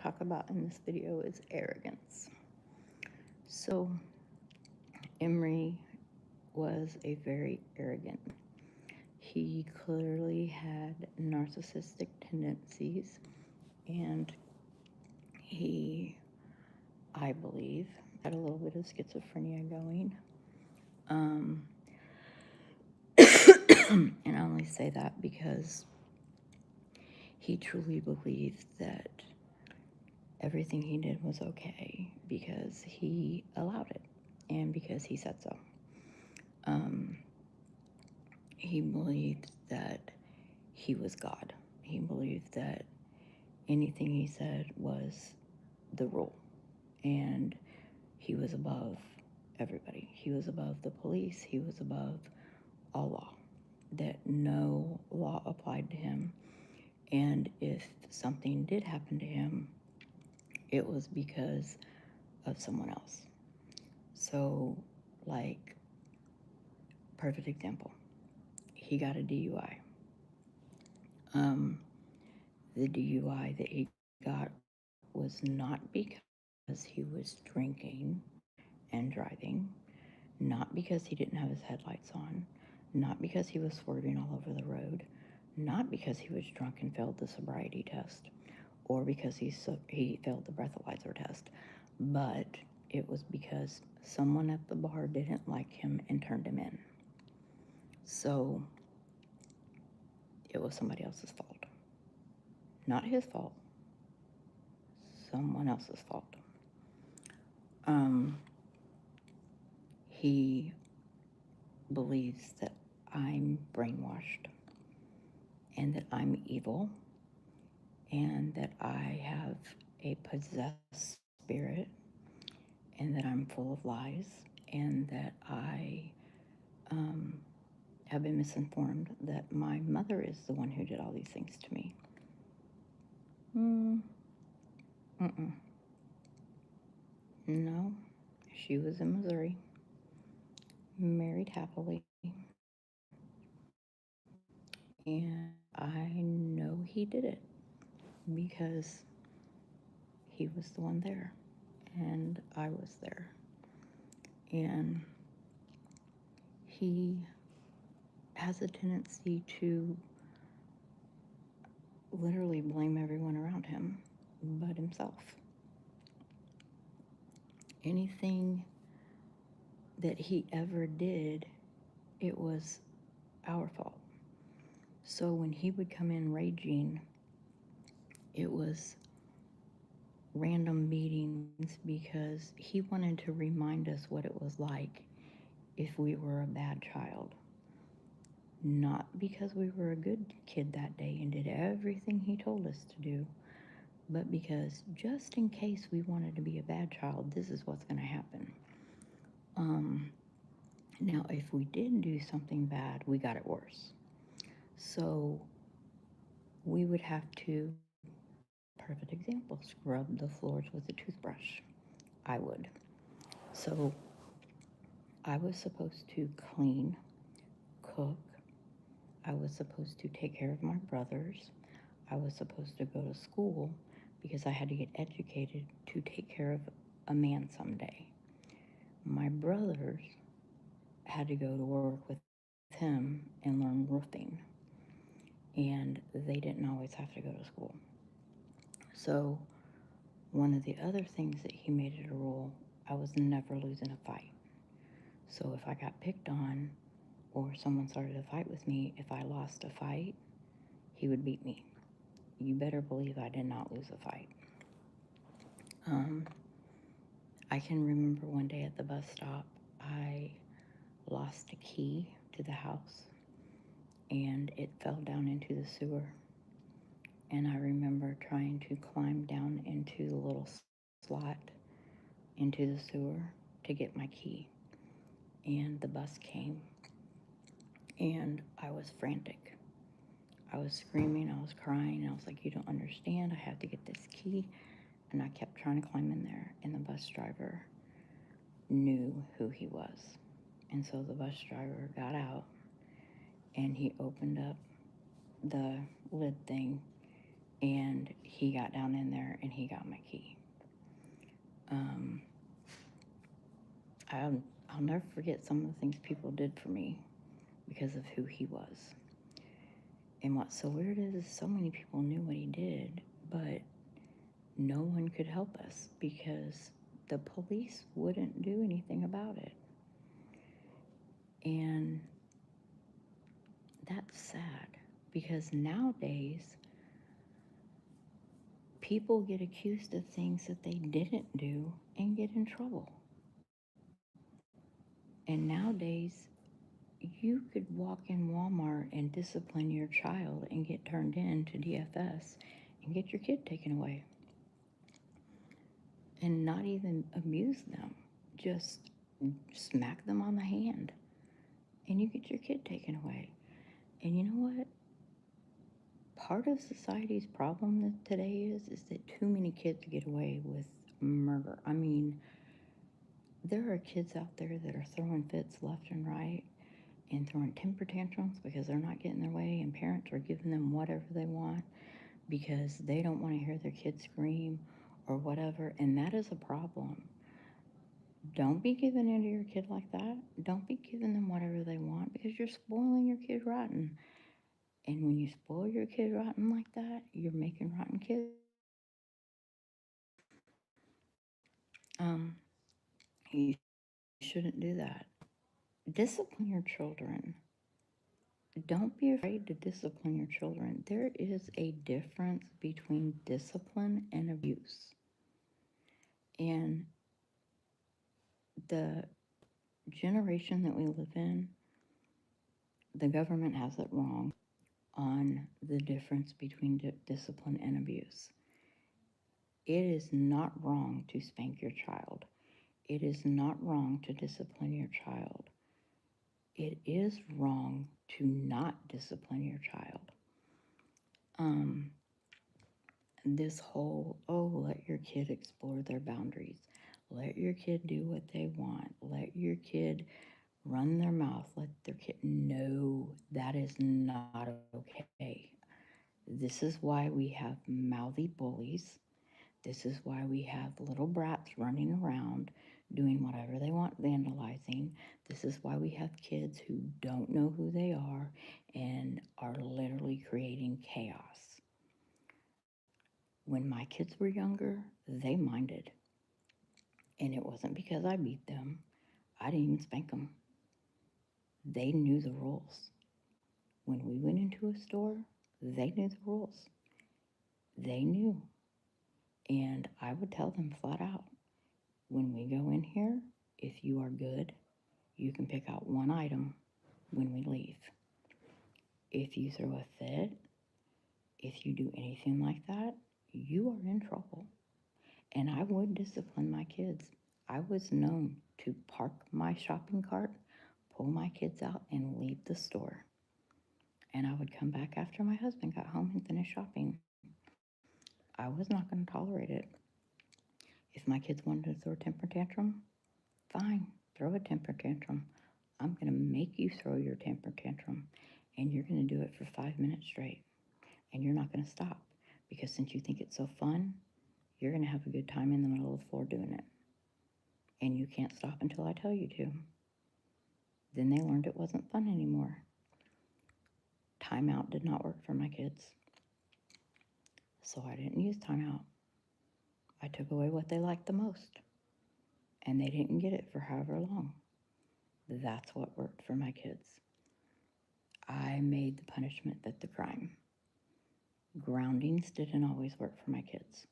to talk about in this video is arrogance. So, Emery was a very arrogant. He clearly had narcissistic tendencies, and he, I believe, had a little bit of schizophrenia going. And I only say that because he truly believed that everything he did was okay because he allowed it and because he said so. He believed that he was God. He believed that anything he said was the rule, and he was above everybody. He was above the police. He was above all law, that no law applied to him. And if something did happen to him, it was because of someone else. So, like, perfect example, he got a DUI. The DUI that he got was not because he was drinking and driving, not because he didn't have his headlights on, not because he was swerving all over the road, not because he was drunk and failed the sobriety test, or because he failed the breathalyzer test, but it was because someone at the bar didn't like him and turned him in. So it was somebody else's fault. Not his fault. Someone else's fault. He believes that I'm brainwashed and that I'm evil and that I have a possessed spirit and that I'm full of lies and that I have been misinformed, that my mother is the one who did all these things to me. No, she was in Missouri, married happily, and I know he did it because he was the one there and I was there. And he has a tendency to literally blame everyone around him but himself. Anything that he ever did, it was our fault. So when he would come in raging, it was random meetings because he wanted to remind us what it was like if we were a bad child. Not because we were a good kid that day and did everything he told us to do, but because just in case we wanted to be a bad child, this is what's going to happen. Now, if we did do something bad, we got it worse. So we would have to, perfect example, scrub the floors with a toothbrush. I would. So I was supposed to clean, cook. I was supposed to take care of my brothers. I was supposed to go to school because I had to get educated to take care of a man someday. My brothers had to go to work with him and learn roofing, and they didn't always have to go to school. So one of the other things that he made it a rule, I was never losing a fight. So if I got picked on or someone started a fight with me, if I lost a fight, he would beat me. You better believe I did not lose a fight. I can remember one day at the bus stop, I lost a key to the house and it fell down into the sewer. And I remember trying to climb down into the little slot into the sewer to get my key. And the bus came and I was frantic. I was screaming, I was crying, I was like, you don't understand, I have to get this key. And I kept trying to climb in there, and the bus driver knew who he was. And so the bus driver got out, and he opened up the lid thing, and he got down in there, and he got my never forget some of the things people did for me because of who he was. And what's so weird is so many people knew what he did, but no one could help us because the police wouldn't do anything about it. And that's sad because nowadays people get accused of things that they didn't do and get in trouble. And nowadays, you could walk in Walmart and discipline your child and get turned in to DFS and get your kid taken away and not even abuse them, just smack them on the hand and you get your kid taken away. And you know what? Part of society's problem today is that too many kids get away with murder. I mean, there are kids out there that are throwing fits left and right and throwing temper tantrums because they're not getting their way, and parents are giving them whatever they want because they don't want to hear their kids scream or whatever, and that is a problem. Don't be giving in to your kid like that. Don't be giving them whatever they want because you're spoiling your kid rotten. And when you spoil your kid rotten like that, you're making rotten kids. You shouldn't do that. Discipline your children. Don't be afraid to discipline your children. There is a difference between discipline and abuse. And the generation that we live in, the government has it wrong on the difference between discipline and abuse. It is not wrong to spank your child. It is not wrong to discipline your child. It is wrong to not discipline your child. This whole, oh, let your kid explore their boundaries. Let your kid do what they want. Let your kid run their mouth. Let their kid, no, that is not okay. This is why we have mouthy bullies. This is why we have little brats running around doing whatever they want, vandalizing. This is why we have kids who don't know who they are and are literally creating chaos. When my kids were younger, they minded. And it wasn't because I beat them. I didn't even spank them. They knew the rules. When we went into a store, they knew the rules. They knew. And I would tell them flat out, when we go in here, if you are good, you can pick out one item when we leave. If you throw a fit, if you do anything like that, you are in trouble. And I would discipline my kids. I was known to park my shopping cart, pull my kids out, and leave the store. And I would come back after my husband got home and finish shopping. I was not going to tolerate it. If my kids wanted to throw a temper tantrum, fine, throw a temper tantrum. I'm going to make you throw your temper tantrum, and you're going to do it for 5 minutes straight. And you're not going to stop because since you think it's so fun, you're going to have a good time in the middle of the floor doing it. And you can't stop until I tell you to. Then they learned it wasn't fun anymore. Timeout did not work for my kids. So I didn't use timeout. I took away what they liked the most. And they didn't get it for however long. That's what worked for my kids. I made the punishment fit the crime. Groundings didn't always work for my kids.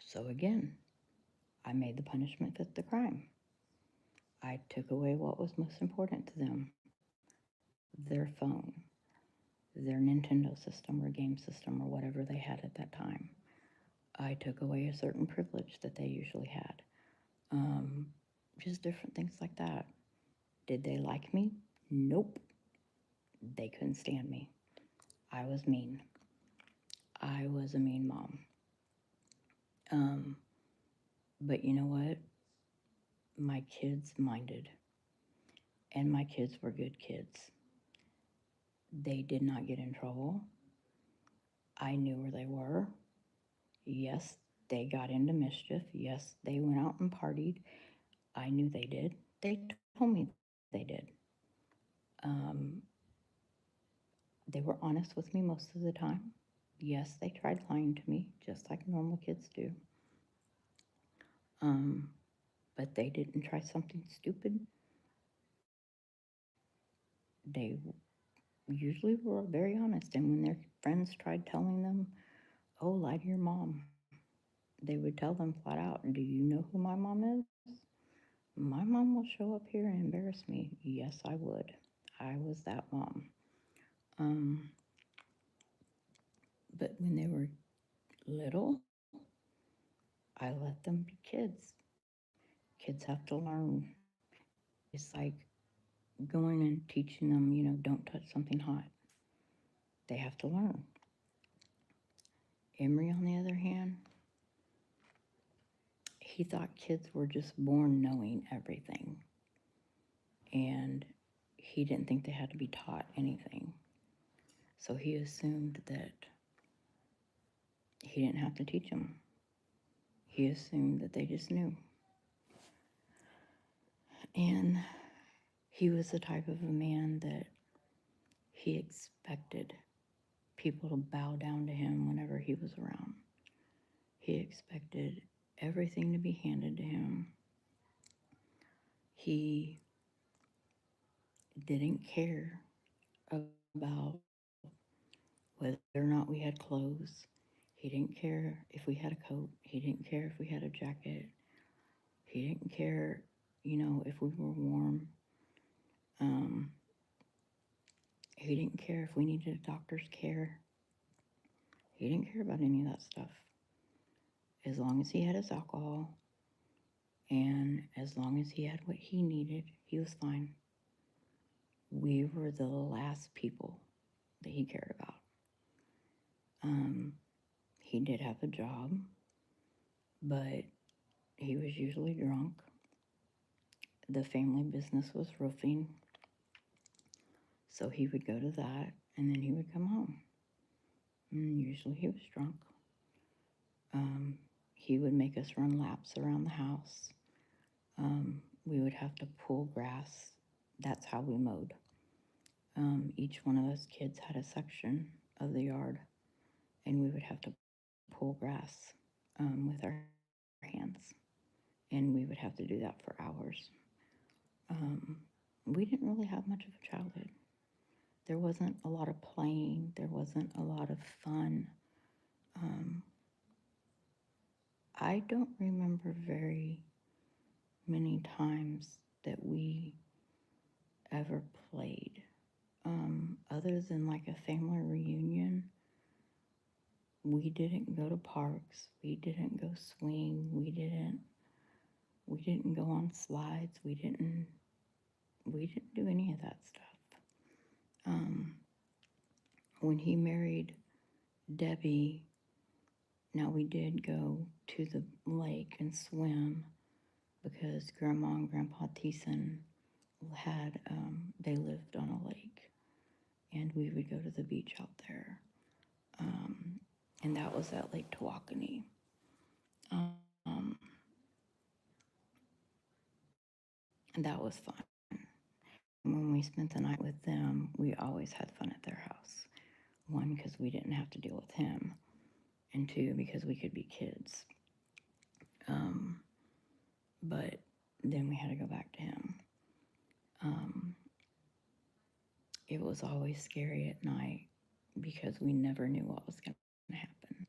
So again, I made the punishment fit the crime. I took away what was most important to them, their phone, their Nintendo system or game system or whatever they had at that time. I took away a certain privilege that they usually had. Just different things like that. Did they like me? Nope. They couldn't stand me. I was mean. I was a mean mom. But you know what? My kids minded. And my kids were good kids. They did not get in trouble. I knew where they were. Yes, they got into mischief. Yes, they went out and partied. I knew they did. They told me they did. Um, they were honest with me most of the time. Yes, they tried lying to me, just like normal kids do. Um, but they didn't try something stupid. They usually were very honest. And when their friends tried telling them, oh, lie to your mom, they would tell them flat out, do you know who my mom is? My mom will show up here and embarrass me. Yes, I would. I was that mom. Um, but when they were little, I let them be kids. Kids have to learn. It's like going and teaching them, don't touch something hot. They have to learn. Emery, on the other hand, he thought kids were just born knowing everything. And he didn't think they had to be taught anything. So he assumed that he didn't have to teach them. He assumed that they just knew. And he was the type of a man that he expected people to bow down to him whenever he was around. He expected everything to be handed to him. He didn't care about whether or not we had clothes. He didn't care if we had a coat. He didn't care if we had a jacket. He didn't care, if we were warm. Um, he didn't care if we needed a doctor's care. He didn't care about any of that stuff. As long as he had his alcohol and as long as he had what he needed, he was fine. We were the last people that he cared about. Um, he did have a job, but he was usually drunk. The family business was roofing, so he would go to that and then he would come home. And usually he was drunk. Um, he would make us run laps around the house. We would have to pull grass. That's how we mowed. Each one of us kids had a section of the yard, and we would have to pull grass with our hands. And we would have to do that for hours. Um, we didn't really have much of a childhood. There wasn't a lot of playing, there wasn't a lot of fun. Um, I don't remember very many times that we ever played. Other than like a family reunion, we didn't go to parks. We didn't go swing. We didn't go on slides. We didn't do any of that stuff. Um, when he married Debbie, now we did go to the lake and swim because Grandma and Grandpa Thiessen they lived on a lake, and we would go to the beach out there. Um, and that was at Lake Tawakoni. Um, and that was fun. And when we spent the night with them, we always had fun at their house. One, because we didn't have to deal with him, and two, because we could be kids. Um, but then we had to go back to him. Um, it was always scary at night because we never knew what was going to happen.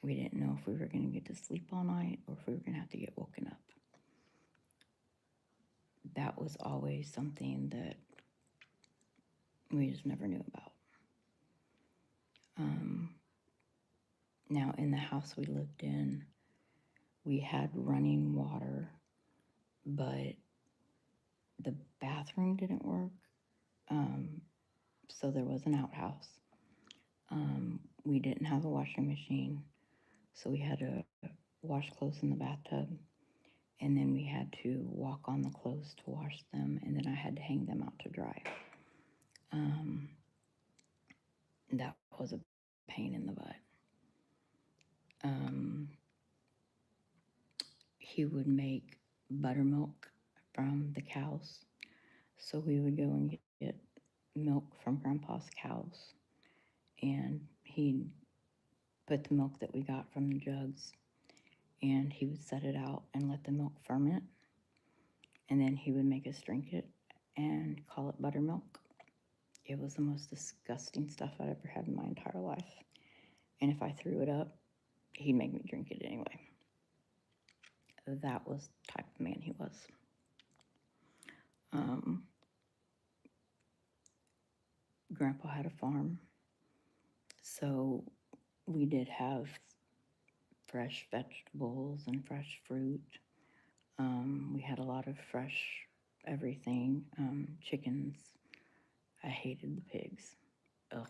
We didn't know if we were going to get to sleep all night or if we were going to have to get woken up. That was always something that we just never knew about. Um, Now, in the house we lived in, we had running water, but the bathroom didn't work. Um, so there was an outhouse. We didn't have a washing machine, so we had to wash clothes in the bathtub, and then we had to walk on the clothes to wash them, and then I had to hang them out to dry. Um, that was a pain in the butt. Um, he would make buttermilk from the cows. So we would go and get milk from Grandpa's cows, and he'd put the milk that we got from the jugs, and he would set it out and let the milk ferment, and then he would make us drink it and call it buttermilk. It was the most disgusting stuff I'd ever had in my entire life. And if I threw it up, he'd make me drink it anyway. That was the type of man he was. Um, Grandpa had a farm, so we did have fresh vegetables and fresh fruit. We had a lot of fresh everything. Chickens. I hated the pigs. Ugh.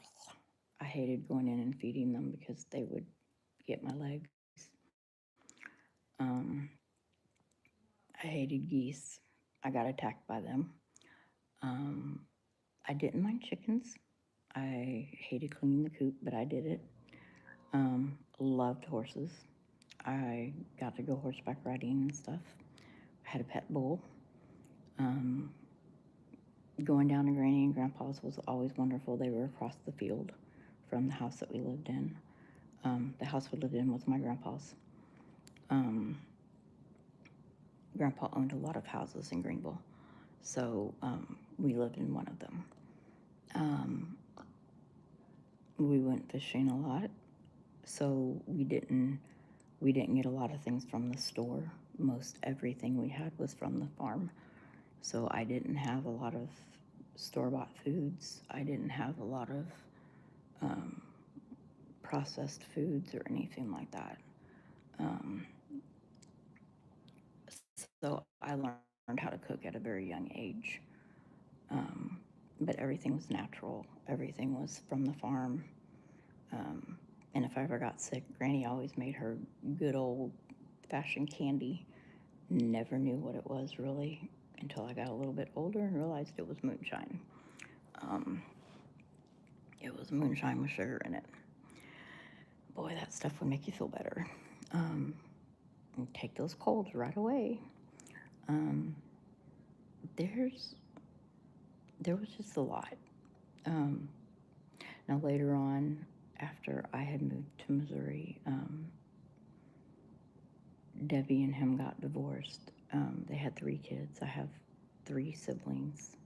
I hated going in and feeding them because they would get my legs. Um, I hated geese. I got attacked by them. Um, I didn't mind chickens. I hated cleaning the coop, but I did it. Loved horses. I got to go horseback riding and stuff. I had a pet bull. Um, Going down to Granny and Grandpa's was always wonderful. They were across the field from the house that we lived in. The house we lived in was my grandpa's. Um, Grandpa owned a lot of houses in Greenville, so we lived in one of them. Um, we went fishing a lot, so we didn't get a lot of things from the store. Most everything we had was from the farm, so I didn't have a lot of store-bought foods. I didn't have a lot of um, processed foods or anything like that. Um, so I learned how to cook at a very young age. Um, but everything was natural. Everything was from the farm. Um, and if I ever got sick, Granny always made her good old fashioned candy. Never knew what it was really until I got a little bit older and realized it was moonshine. Um, it was moonshine with sugar in it. Boy, that stuff would make you feel better. Um, and take those colds right away. Um, there's there was just a lot. Um, Now later on, after I had moved to Missouri, Debbie and him got divorced. They had 3 kids. I have 3 siblings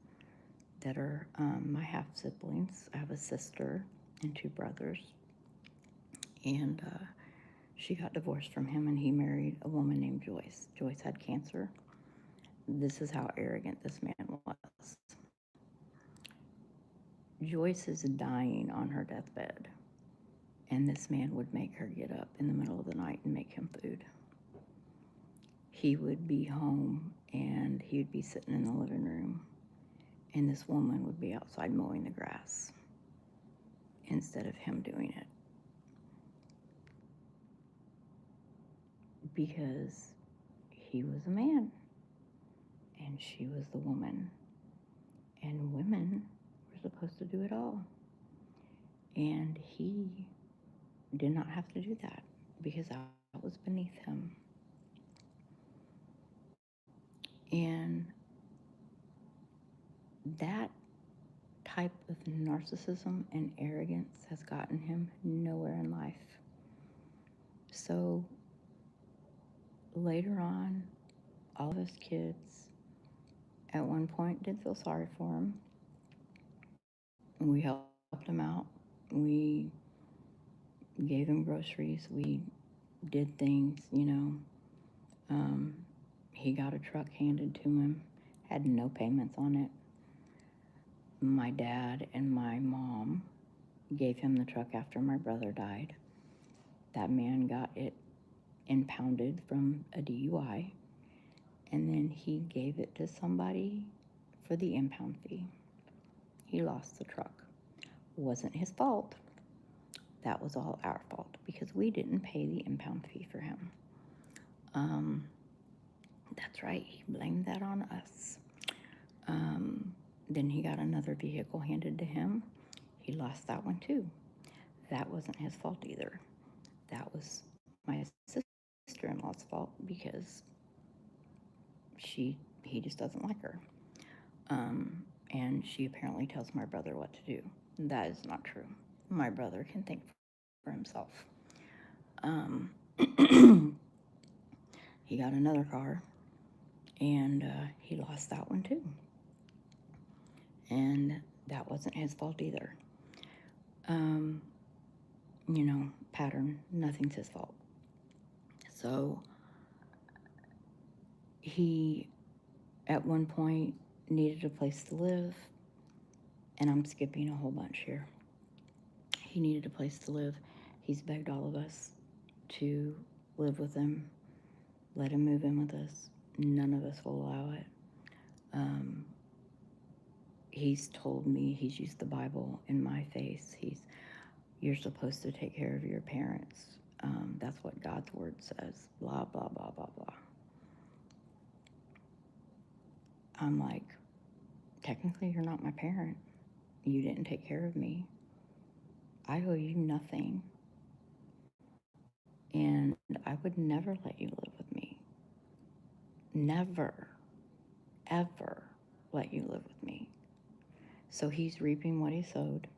that are my half siblings. I have a sister and 2 brothers, and she got divorced from him, and he married a woman named Joyce. Joyce had cancer. This is how arrogant this man was. Joyce is dying on her deathbed, and this man would make her get up in the middle of the night and make him food. He would be home and he would be sitting in the living room, and this woman would be outside mowing the grass instead of him doing it, because he was a man and she was the woman, and women were supposed to do it all. And he did not have to do that because that was beneath him. And that type of narcissism and arrogance has gotten him nowhere in life. So later on, all of us kids at one point did feel sorry for him. We helped him out. We gave him groceries. We did things. Um, he got a truck handed to him, had no payments on it. My dad and my mom gave him the truck after my brother died. That man got it impounded from a DUI, and then he gave it to somebody for the impound fee. He lost the truck. Wasn't his fault. That was all our fault because we didn't pay the impound fee for him. That's right, he blamed that on us. Then he got another vehicle handed to him. He lost that one too. That wasn't his fault either. That was my sister-in-law's fault because she He just doesn't like her. And she apparently tells my brother what to do. That is not true. My brother can think for himself. Um, he got another car, and he lost that one too. And that wasn't his fault either. Um, pattern, nothing's his fault. So he, at one point, needed a place to live, and I'm skipping a whole bunch here. He needed a place to live. He's begged all of us to live with him, let him move in with us. None of us will allow it. Um, he's told me, he's used the Bible in my face. You're supposed to take care of your parents. That's what God's word says. Blah, blah, blah, blah, blah. I'm like, technically, you're not my parent. You didn't take care of me. I owe you nothing. And I would never let you live with me. Never, ever let you live with me. So he's reaping what he sowed.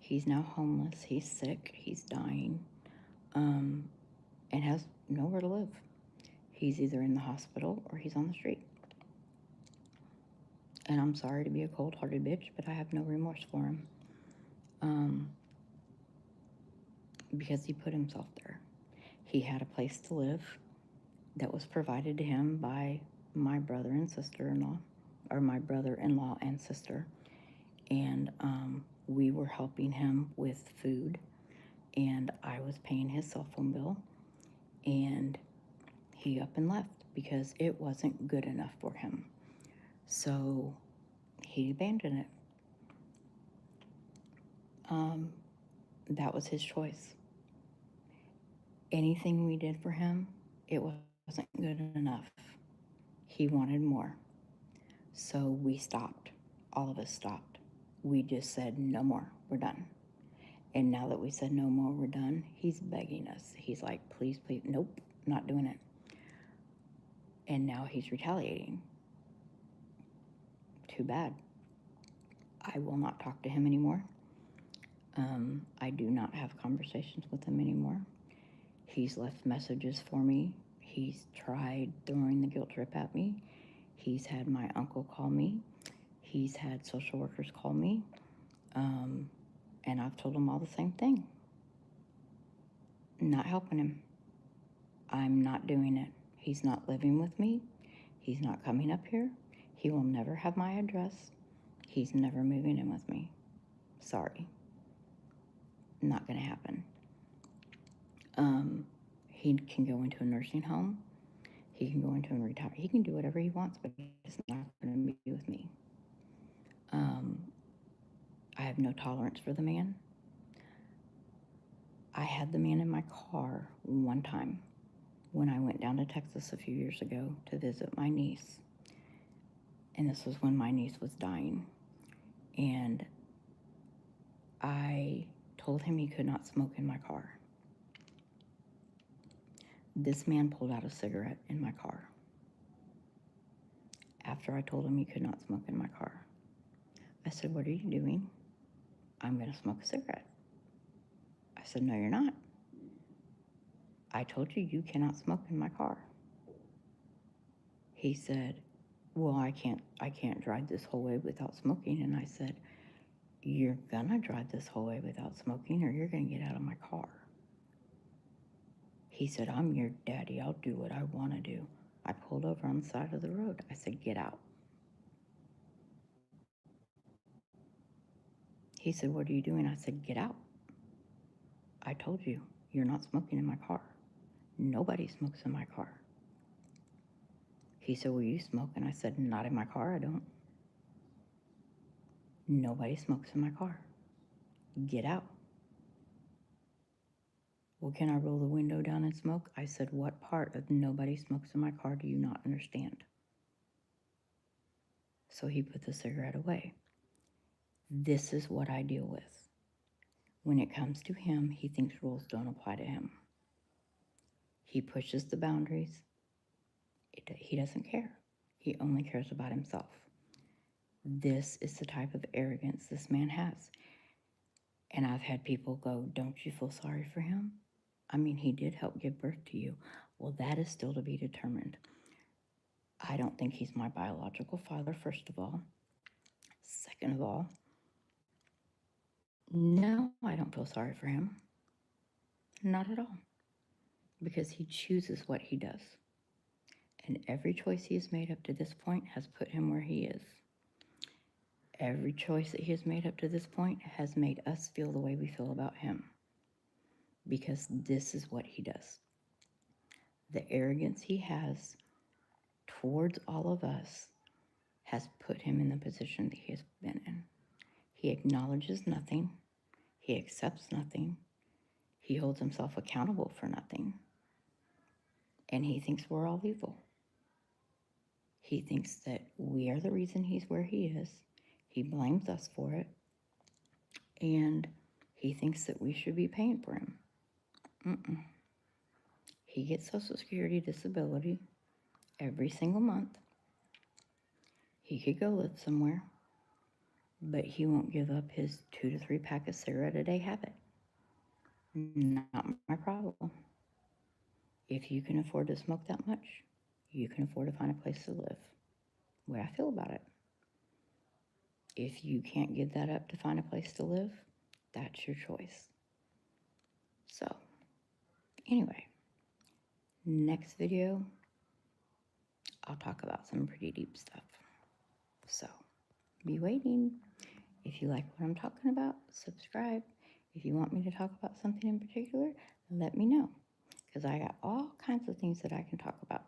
He's now homeless. He's sick. He's dying. And has nowhere to live. He's either in the hospital or he's on the street. And I'm sorry to be a cold-hearted bitch, but I have no remorse for him. Because he put himself there. He had a place to live that was provided to him by my brother and sister-in-law, or my brother-in-law and sister. And we were helping him with food, and I was paying his cell phone bill, and he up and left because it wasn't good enough for him. So he abandoned it. That was his choice. Anything we did for him, it wasn't good enough. He wanted more. So we stopped. All of us stopped. We just said, no more, we're done. And now that we said no more, we're done, he's begging us. He's like, please, please, nope, not doing it. And now he's retaliating. Too bad. I will not talk to him anymore. I do not have conversations with him anymore. He's left messages for me. He's tried throwing the guilt trip at me. He's had my uncle call me. He's had social workers call me. And I've told them all the same thing. Not helping him. I'm not doing it. He's not living with me. He's not coming up here. He will never have my address. He's never moving in with me. Sorry. Not going to happen. He can go into a nursing home. He can go into a retire. He can do whatever he wants, but he's not going to be with me. I have no tolerance for the man. I had the man in my car one time when I went down to Texas a few years ago to visit my niece. And this was when my niece was dying. And I told him he could not smoke in my car. This man pulled out a cigarette in my car after I told him he could not smoke in my car. I said, what are you doing? I'm going to smoke a cigarette. I said, no, you're not. I told you you cannot smoke in my car. He said, well, I can't drive this whole way without smoking. And I said, you're gonna drive this whole way without smoking or you're gonna get out of my car. He said, I'm your daddy. I'll do what I want to do. I pulled over on the side of the road. I said, get out. He said, what are you doing? I said, get out. I told you, you're not smoking in my car. Nobody smokes in my car. He said, well, you smoke. And I said, not in my car, I don't. Nobody smokes in my car. Get out. Well, can I roll the window down and smoke? I said, what part of nobody smokes in my car do you not understand? So he put the cigarette away. This is what I deal with. When it comes to him, he thinks rules don't apply to him. He pushes the boundaries. He doesn't care. He only cares about himself. This is the type of arrogance this man has. And I've had people go, don't you feel sorry for him? I mean, he did help give birth to you. Well, that is still to be determined. I don't think he's my biological father, first of all. Second of all, no, I don't feel sorry for him. Not at all. Because he chooses what he does. And every choice he has made up to this point has put him where he is. Every choice that he has made up to this point has made us feel the way we feel about him. Because this is what he does. The arrogance he has towards all of us has put him in the position that he has been in. He acknowledges nothing. He accepts nothing. He holds himself accountable for nothing. And he thinks we're all evil. He thinks that we are the reason he's where he is. He blames us for it. And he thinks that we should be paying for him. He gets Social Security disability every single month. He could go live somewhere, but he won't give up his 2 to 3 pack of cigarette a day habit. Not my problem. If you can afford to smoke that much, you can afford to find a place to live. The way I feel about it. If you can't give that up to find a place to live, that's your choice. So, anyway, next video, I'll talk about some pretty deep stuff. So, be waiting. If you like what I'm talking about, subscribe. If you want me to talk about something in particular, let me know. Because I got all kinds of things that I can talk about.